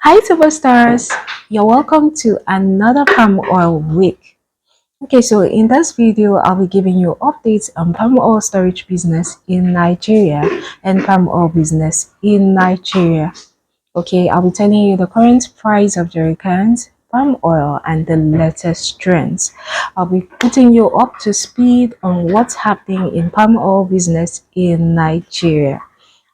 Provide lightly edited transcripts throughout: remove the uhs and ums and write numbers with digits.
Hi superstars, you're welcome to another palm oil week. Okay, so in this video I'll be giving you updates on palm oil storage business in Nigeria and palm oil business in Nigeria. Okay, I'll be telling you the current price of jerrycans, palm oil, and the latest trends. I'll be putting you up to speed on what's happening in palm oil business in Nigeria.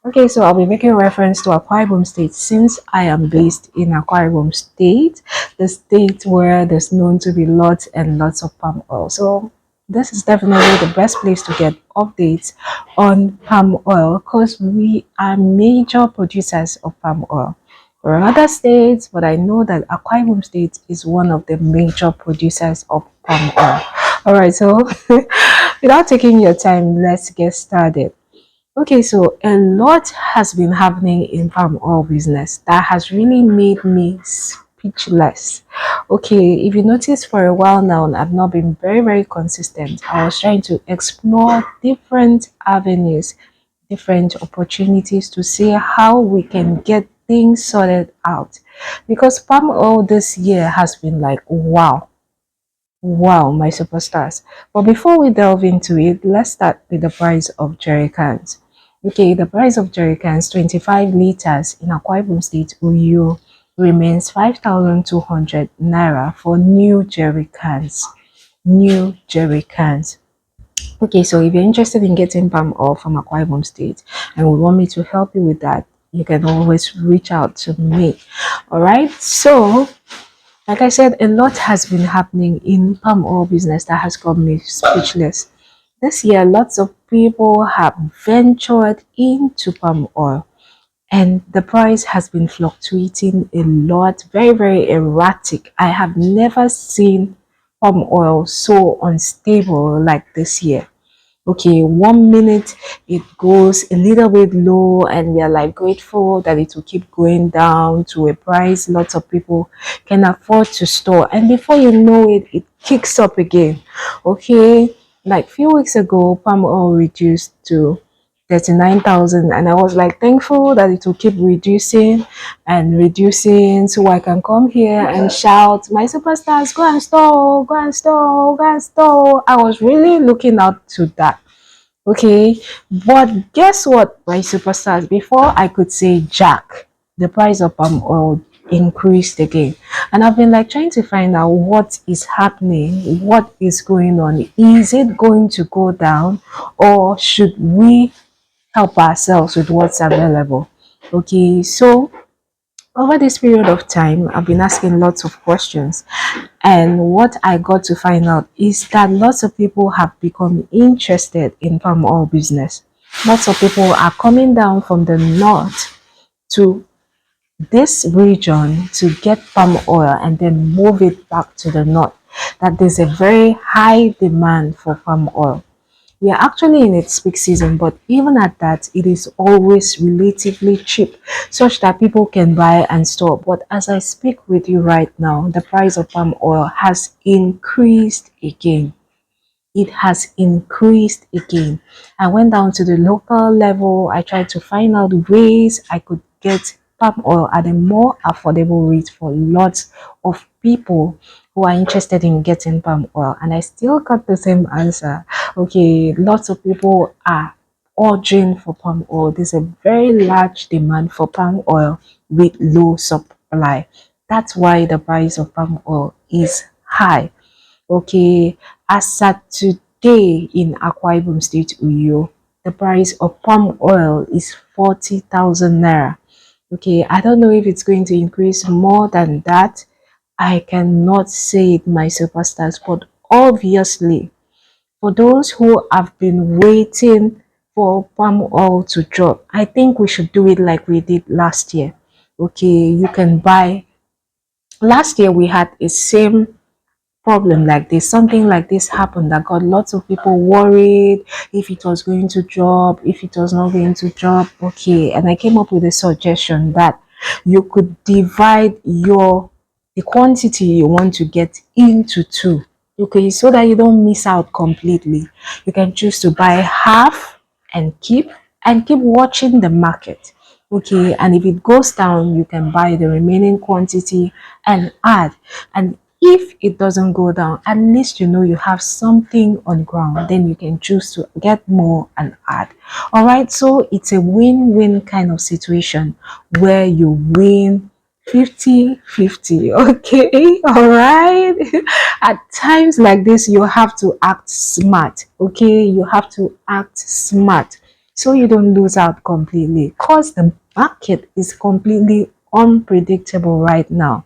Okay, so I'll be making reference to Akwa Ibom State since I am based in Akwa Ibom State, the state where there's known to be lots and lots of palm oil. So this is definitely the best place to get updates on palm oil because we are major producers of palm oil. There are other states, but I know that Akwa Ibom State is one of the major producers of palm oil. All right, so without taking your time, let's get started. Okay, so a lot has been happening in palm oil business that has really made me speechless. Okay, if you notice for a while now, I've not been very consistent. I was trying to explore different avenues, different opportunities to see how we can get things sorted out. Because palm oil this year has been like, wow. Wow, my superstars. But before we delve into it, let's start with the price of jerry cans. Okay, the price of jerry cans, 25 liters in Akwa Ibom State, Uyo, remains 5,200 naira for new jerry cans. New jerry cans. Okay, so if you're interested in getting palm oil from Akwa Ibom State and would want me to help you with that, you can always reach out to me. All right, so like I said, a lot has been happening in palm oil business that has got me speechless. This year, lots of people have ventured into palm oil, and the price has been fluctuating a lot, very erratic. I have never seen palm oil so unstable like this year. Okay, 1 minute it goes a little bit low and we are like grateful that it will keep going down to a price lots of people can afford to store, and before you know it, it kicks up again. Okay, like few weeks ago palm oil reduced to 39,000 and I was like thankful that it will keep reducing and reducing so I can come here and shout, my superstars, go and store, go and store, go and store. I was really looking out to that. Okay, but guess what, my superstars, before I could say jack, the price of palm oil increased again, and I've been like trying to find out what is happening, what is going on. Is it going to go down, or should we help ourselves with what's available? Okay, so over this period of time, I've been asking lots of questions, and what I got to find out is that lots of people have become interested in palm oil business. Lots of people are coming down from the north to this region to get palm oil and then move it back to the north. That there's a very high demand for palm oil. We are actually in its peak season, but even at that, it is always relatively cheap, such that people can buy and store. But as I speak with you right now, the price of palm oil has increased again. It has increased again. I went down to the local level. I tried to find out ways I could get palm oil at a more affordable rate for lots of people who are interested in getting palm oil, and I still got the same answer. Okay, lots of people are urging for palm oil. There's a very large demand for palm oil with low supply. That's why the price of palm oil is high. Okay, as at today in Akwa Ibom State, Uyo, the price of palm oil is 40,000 naira. Okay, I don't know if it's going to increase more than that. I cannot say it, my superstars, but obviously, for those who have been waiting for palm oil to drop, I think we should do it like we did last year. Okay, you can buy. Last year we had a same problem like this. Something like this happened that got lots of people worried if it was going to drop, if it was not going to drop. Okay, and I came up with a suggestion that you could divide the quantity you want to get into two. Okay, so that you don't miss out completely. You can choose to buy half and keep watching the market. Okay, and if it goes down, you can buy the remaining quantity and add. And if it doesn't go down, at least you know you have something on ground, then you can choose to get more and add. All right, so it's a win-win kind of situation where you win 50-50. Okay, all right. At times like this, you have to act smart. Okay, you have to act smart so you don't lose out completely, because the market is completely unpredictable right now.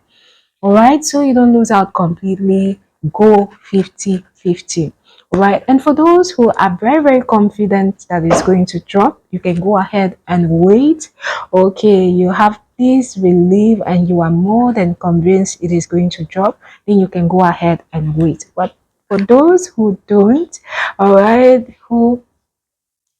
All right, so you don't lose out completely. Go 50-50. All right, and for those who are very confident that it's going to drop, you can go ahead and wait. Okay, you have this relief and you are more than convinced it is going to drop, then you can go ahead and wait. But for those who don't, all right, who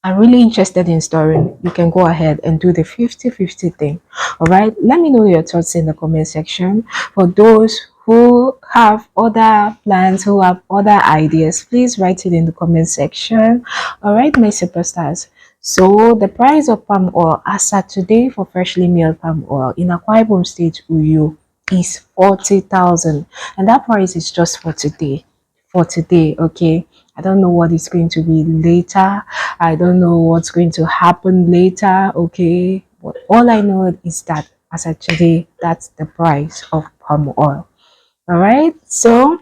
are really interested in storing, you can go ahead and do the 50-50 thing. All right, let me know your thoughts in the comment section. For those who have other plans, who have other ideas, please write it in the comment section. All right, my superstars, so the price of palm oil as at today for freshly milled palm oil in Akwa Ibom State, Uyo, is 40,000, and that price is just for today. For today, okay, I don't know what is going to be later. I don't know what's going to happen later, okay? But all I know is that as of today, that's the price of palm oil. All right, so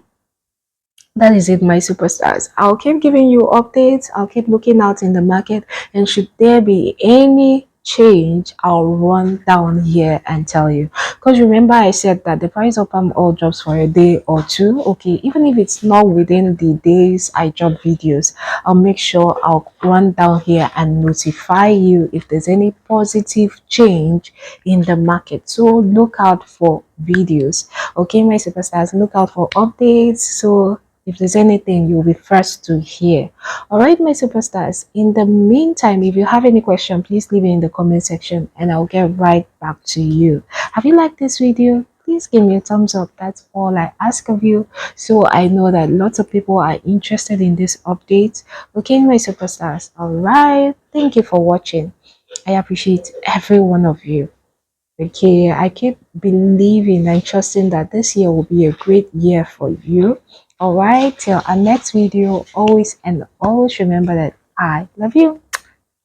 that is it, my superstars. I'll keep giving you updates. I'll keep looking out in the market, and should there be any change, I'll run down here and tell you. Because remember, I said that the price of palm oil drops for a day or two. Okay, even if it's not within the days I drop videos, I'll make sure I'll run down here and notify you if there's any positive change in the market. So look out for videos. Okay, my superstars, look out for updates. So if there's anything, you'll be first to hear. All right, my superstars, in the meantime, if you have any question, please leave it in the comment section and I'll get right back to you. Have you liked this video? Please give me a thumbs up. That's all I ask of you, so I know that lots of people are interested in this update. Okay, my superstars. All right, thank you for watching. I appreciate every one of you. Okay, I keep believing and trusting that this year will be a great year for you. All right, till our next video, always and always remember that I love you.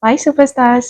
Bye, superstars.